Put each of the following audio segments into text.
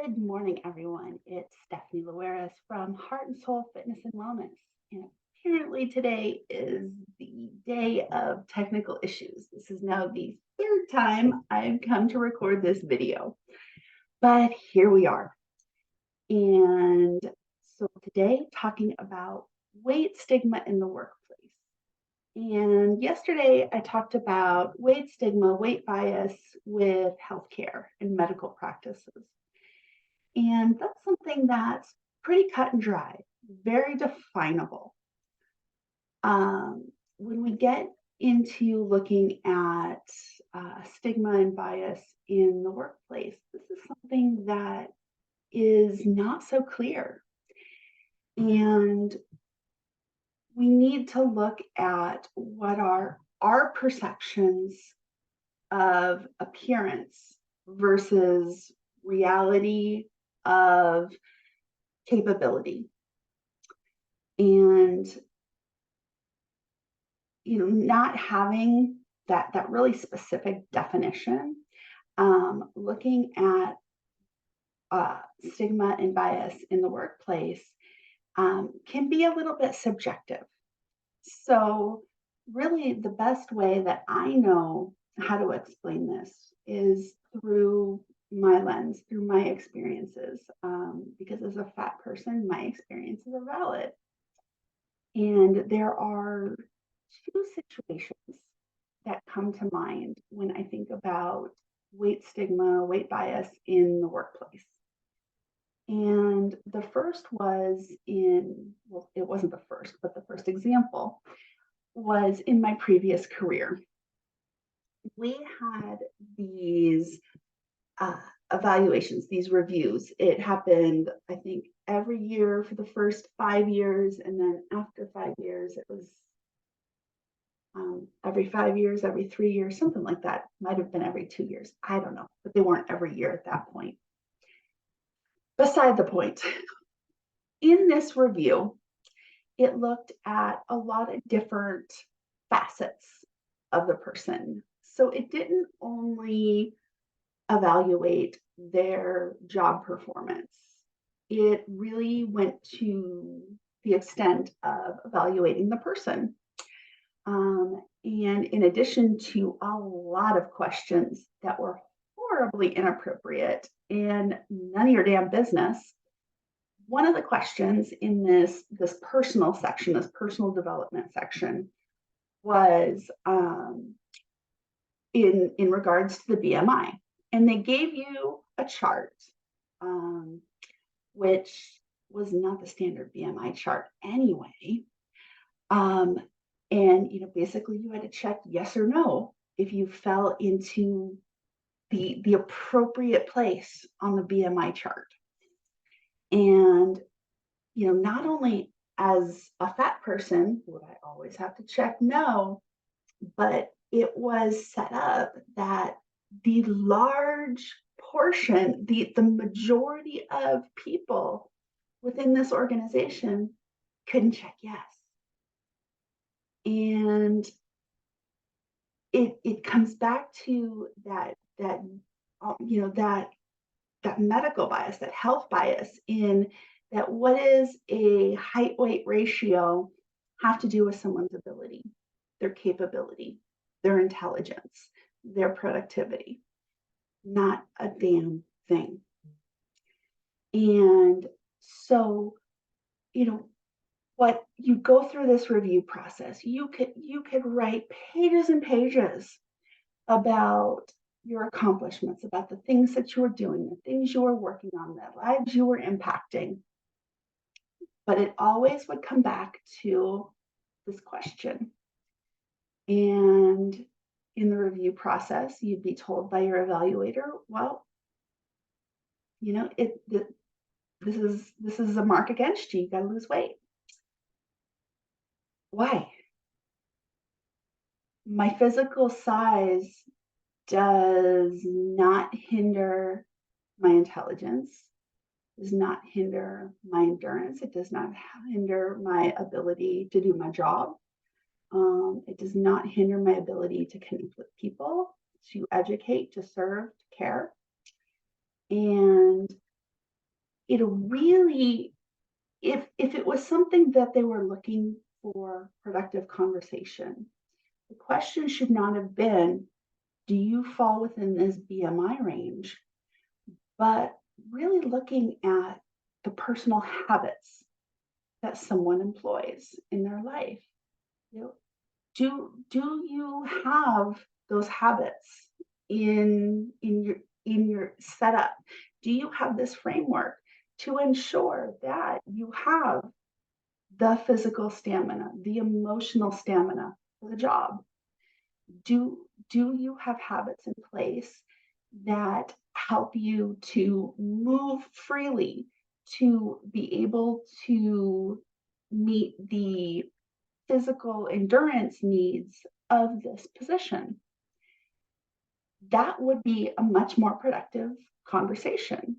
Good morning, everyone. It's Stephanie Luares from Heart and Soul Fitness and Wellness. And apparently, today is the day of technical issues. This is now the third time I've come to record this video, but here we are. And so, today, talking about weight stigma in the workplace. And yesterday, I talked about weight stigma, weight bias with healthcare and medical practices. And that's something that's pretty cut and dry, very definable. When we get into looking at stigma and bias in the workplace, this is something that is not so clear. And we need to look at what are our perceptions of appearance versus reality of capability. And not having that really specific definition, looking at stigma and bias in the workplace can be a little bit subjective. So really the best way that I know how to explain this is through my lens, through my experiences, because as a fat person, my experiences are valid. And there are two situations that come to mind when I think about weight stigma, weight bias in the workplace. And the first was well, it wasn't the first, but the first example was in my previous career. We had these evaluations, these reviews. It happened, I think, every year for the first 5 years. And then after 5 years, it was every 5 years, every 3 years, something like that. Might have been every 2 years. I don't know, but they weren't every year at that point. Beside the point, in this review, it looked at a lot of different facets of the person. So it didn't only evaluate their job performance. It really went to the extent of evaluating the person. And in addition to a lot of questions that were horribly inappropriate and none of your damn business, one of the questions in this personal section, this personal development section, was in regards to the BMI. And they gave you a chart, which was not the standard BMI chart anyway. And basically you had to check yes or no if you fell into the appropriate place on the BMI chart. And not only as a fat person would I always have to check no, but it was set up that the large portion, the majority of people within this organization couldn't check yes. And it comes back to that medical bias, that health bias, in that what is a height weight ratio have to do with someone's ability, their capability, their intelligence, their productivity. Not a damn thing. And so, what you go through this review process, you could write pages and pages about your accomplishments, about the things that you were doing, the things you were working on, the lives you were impacting. But it always would come back to this question. And in the review process, you'd be told by your evaluator, well, this is a mark against you. You got to lose weight. Why? My physical size does not hinder my intelligence, does not hinder my endurance. It does not hinder my ability to do my job. It does not hinder my ability to connect with people, to educate, to serve, to care. And it really, if it was something that they were looking for productive conversation, the question should not have been, do you fall within this BMI range? But really looking at the personal habits that someone employs in their life. You know, do you have those habits in your setup? Do you have this framework to ensure that you have the physical stamina, the emotional stamina for the job? Do you have habits in place that help you to move freely, to be able to meet the physical endurance needs of this position? That would be a much more productive conversation,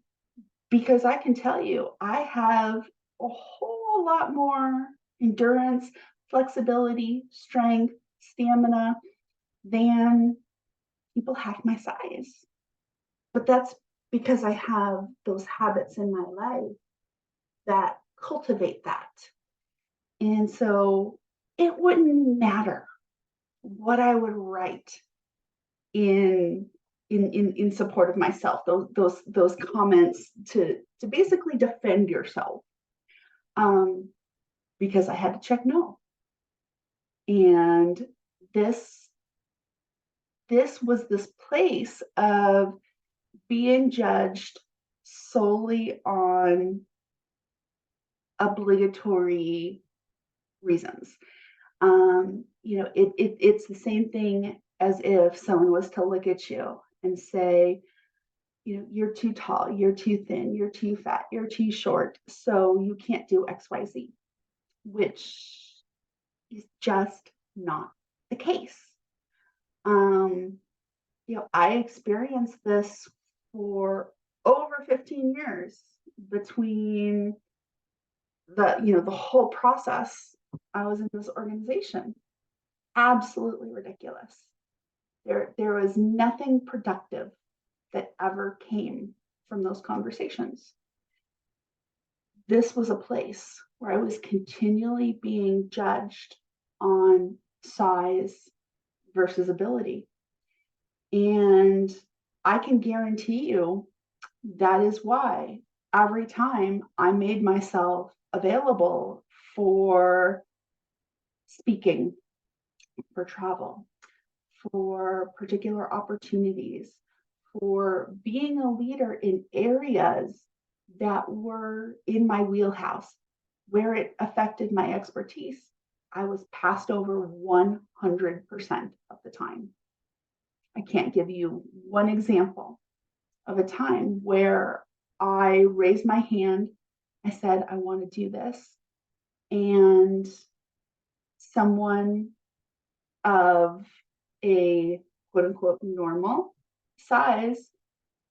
because I can tell you, I have a whole lot more endurance, flexibility, strength, stamina than people half my size. But that's because I have those habits in my life that cultivate that. And so it wouldn't matter what I would write in in support of myself, those comments to basically defend yourself, um, because I had to check no. And this this was this place of being judged solely on obligatory reasons. It's the same thing as if someone was to look at you and say, you're too tall, you're too thin, you're too fat, you're too short, so you can't do XYZ, which is just not the case. I experienced this for over 15 years between the whole process I was in this organization. Absolutely ridiculous. There was nothing productive that ever came from those conversations. This was a place where I was continually being judged on size versus ability. And I can guarantee you that is why every time I made myself available for speaking, for travel, for particular opportunities, for being a leader in areas that were in my wheelhouse, where it affected my expertise, I was passed over 100% of the time. I can't give you one example of a time where I raised my hand, I said, I want to do this, and someone of a quote unquote normal size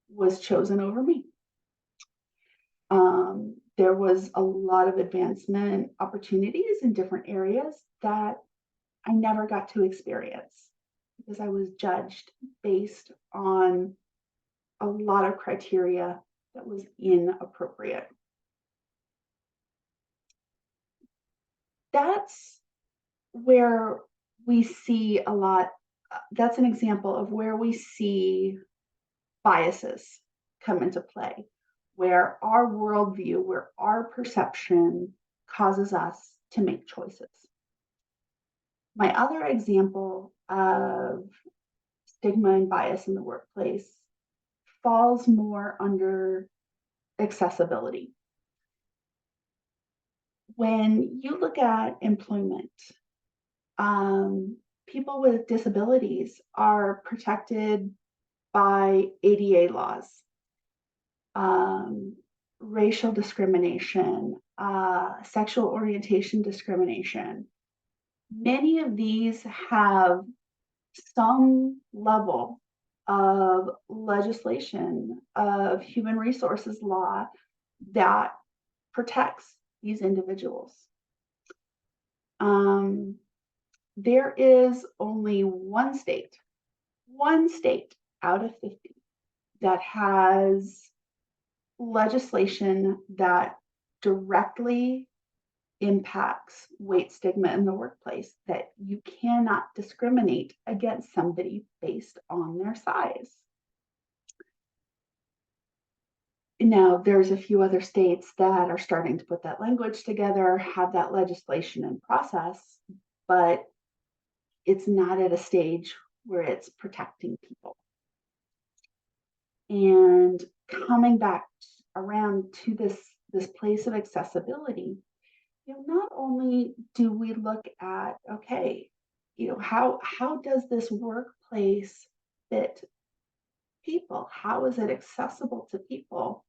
was chosen over me. There was a lot of advancement opportunities in different areas that I never got to experience because I was judged based on a lot of criteria that was inappropriate. That's where we see a lot. That's an example of where we see biases come into play, where our worldview, where our perception causes us to make choices. My other example of stigma and bias in the workplace falls more under accessibility. When you look at employment, people with disabilities are protected by ADA laws, racial discrimination, sexual orientation discrimination. Many of these have some level of legislation, of human resources law that protects these individuals. There is only one state out of 50 that has legislation that directly impacts weight stigma in the workplace, that you cannot discriminate against somebody based on their size. Now, there's a few other states that are starting to put that language together, have that legislation in process, but it's not at a stage where it's protecting people. And coming back around to this place of accessibility, not only do we look at, okay, how does this workplace fit people? How is it accessible to people?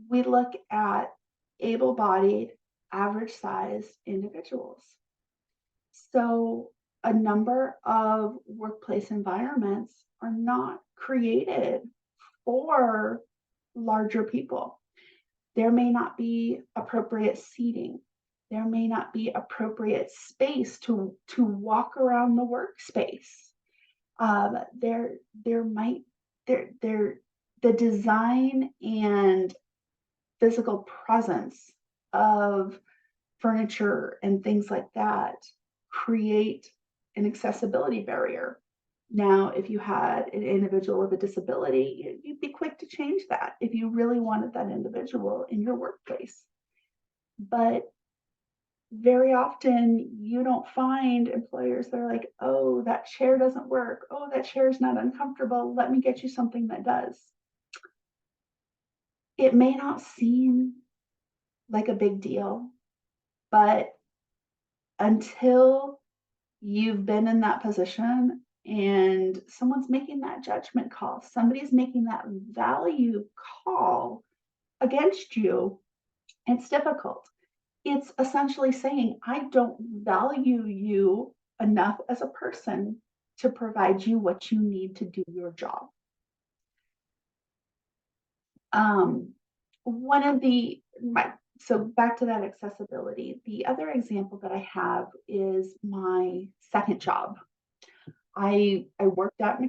We look at able-bodied, average-sized individuals. So a number of workplace environments are not created for larger people. There may not be appropriate seating. There may not be appropriate space to walk around the workspace. There might the design and physical presence of furniture and things like that create an accessibility barrier. Now, if you had an individual with a disability, you'd be quick to change that if you really wanted that individual in your workplace. But very often you don't find employers that are like, oh, that chair doesn't work. Oh, that chair is not uncomfortable. Let me get you something that does. It may not seem like a big deal, but until you've been in that position and someone's making that judgment call, somebody's making that value call against you, it's difficult. It's essentially saying, I don't value you enough as a person to provide you what you need to do your job. One of the, so back to that accessibility, the other example that I have is my second job. I worked at,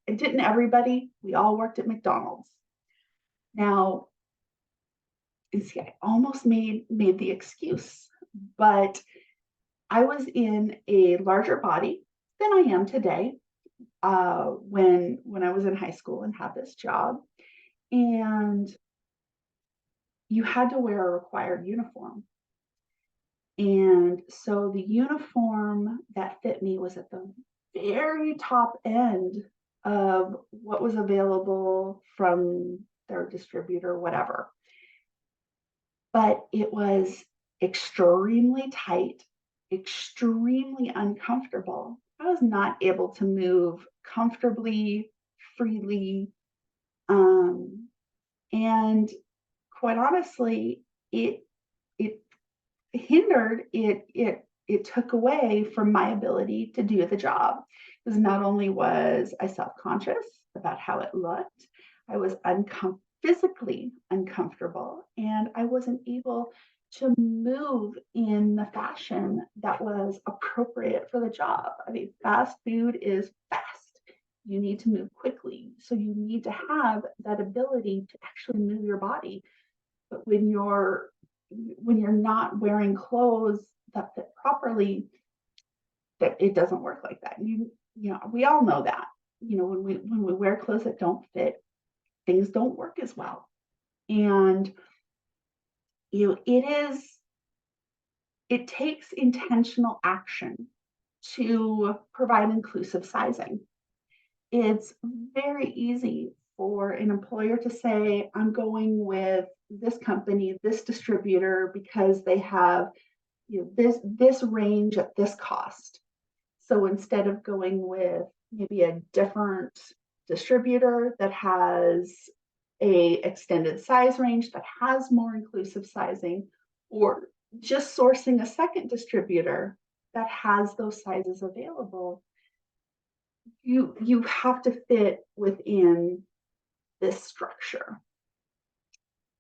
didn't everybody? We all worked at McDonald's. Now, you see, I almost made the excuse, but I was in a larger body than I am today when I was in high school and had this job. And you had to wear a required uniform. And so the uniform that fit me was at the very top end of what was available from their distributor, whatever. But it was extremely tight, extremely uncomfortable. I was not able to move comfortably, freely, and quite honestly, it hindered it took away from my ability to do the job. Because not only was I self-conscious about how it looked, I was physically uncomfortable, and I wasn't able to move in the fashion that was appropriate for the job. I mean, fast food is fast. You need to move quickly. So you need to have that ability to actually move your body. But when you're not wearing clothes that fit properly, that it doesn't work like that. We all know that. When we wear clothes that don't fit, things don't work as well. And it takes intentional action to provide inclusive sizing. It's very easy for an employer to say, I'm going with this company, this distributor, because they have this range at this cost. So instead of going with maybe a different distributor that has a extended size range that has more inclusive sizing, or just sourcing a second distributor that has those sizes available, you have to fit within this structure.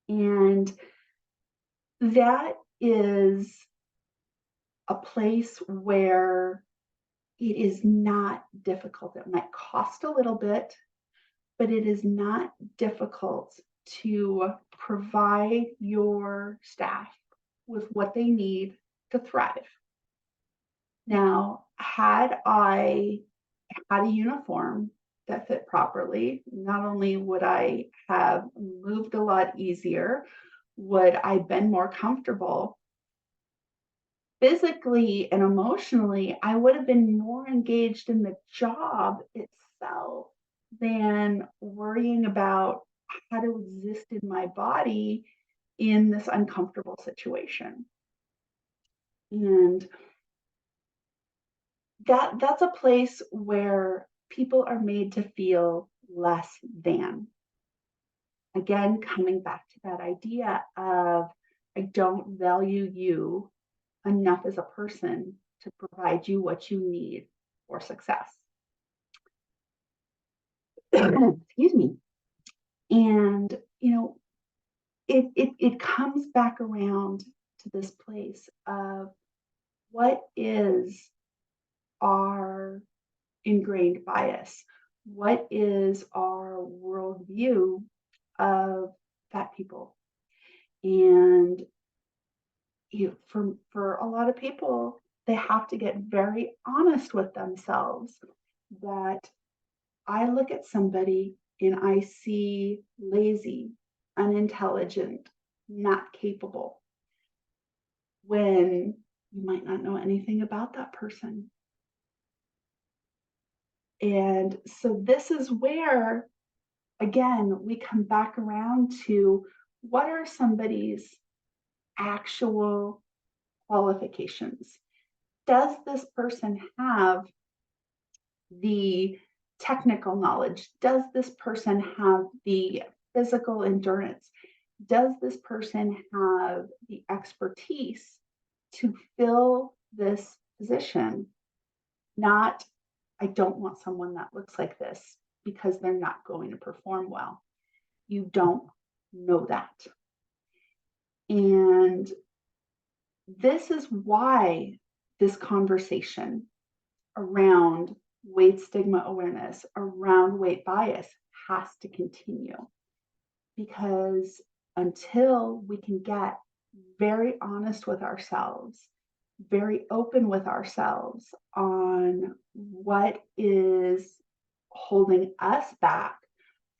And that is a place where it is not difficult. It might cost a little bit, but it is not difficult to provide your staff with what they need to thrive. Now, had I had a uniform that fit properly, not only would I have moved a lot easier, would I been more comfortable physically and emotionally, I would have been more engaged in the job itself than worrying about how to exist in my body in this uncomfortable situation. And that's a place where people are made to feel less than. Again, coming back to that idea of I don't value you enough as a person to provide you what you need for success. Excuse me. And it comes back around to this place of what is our ingrained bias? What is our worldview of fat people? And for a lot of people, they have to get very honest with themselves that I look at somebody and I see lazy, unintelligent, not capable, when you might not know anything about that person. And so this is where, again, we come back around to what are somebody's actual qualifications? Does this person have the technical knowledge? Does this person have the physical endurance? Does this person have the expertise to fill this position? Not, I don't want someone that looks like this because they're not going to perform well. You don't know that. And this is why this conversation around weight stigma awareness, around weight bias has to continue. Because until we can get very honest with ourselves, very open with ourselves on what is holding us back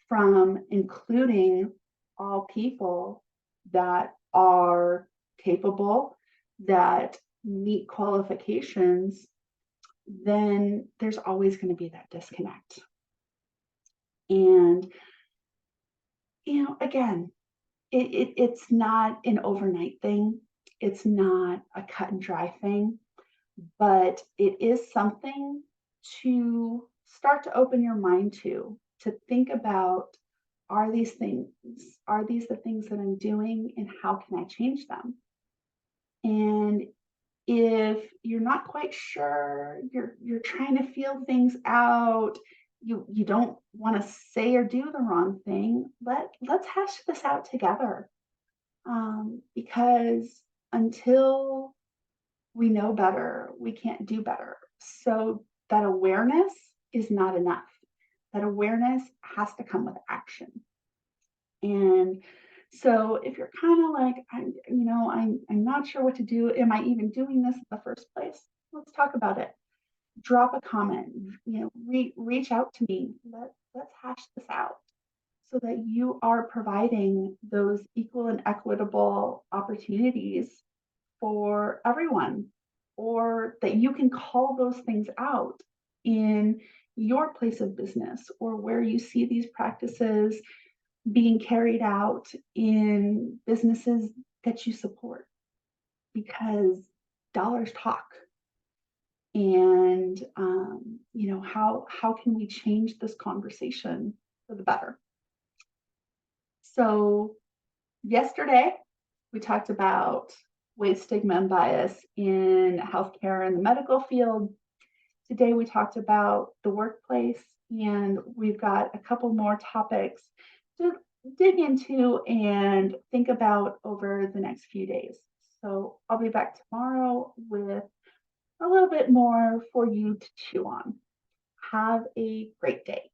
from including all people that are capable, that meet qualifications, then there's always going to be that disconnect. And, again, it's not an overnight thing. It's not a cut and dry thing, but it is something to start to open your mind to think about, are these the things that I'm doing and how can I change them? And if you're not quite sure, you're trying to feel things out, you don't want to say or do the wrong thing, let's hash this out together. Because until we know better, we can't do better. So that awareness is not enough. That awareness has to come with action. And so if you're kind of like, I'm not sure what to do. Am I even doing this in the first place? Let's talk about it. Drop a comment, reach out to me. Let's hash this out so that you are providing those equal and equitable opportunities for everyone, or that you can call those things out in your place of business or where you see these practices being carried out in businesses that you support, because dollars talk. And how can we change this conversation for the better? So yesterday we talked about weight stigma and bias in healthcare and the medical field. Today we talked about the workplace, and we've got a couple more topics to dig into and think about over the next few days. So I'll be back tomorrow with a little bit more for you to chew on. Have a great day.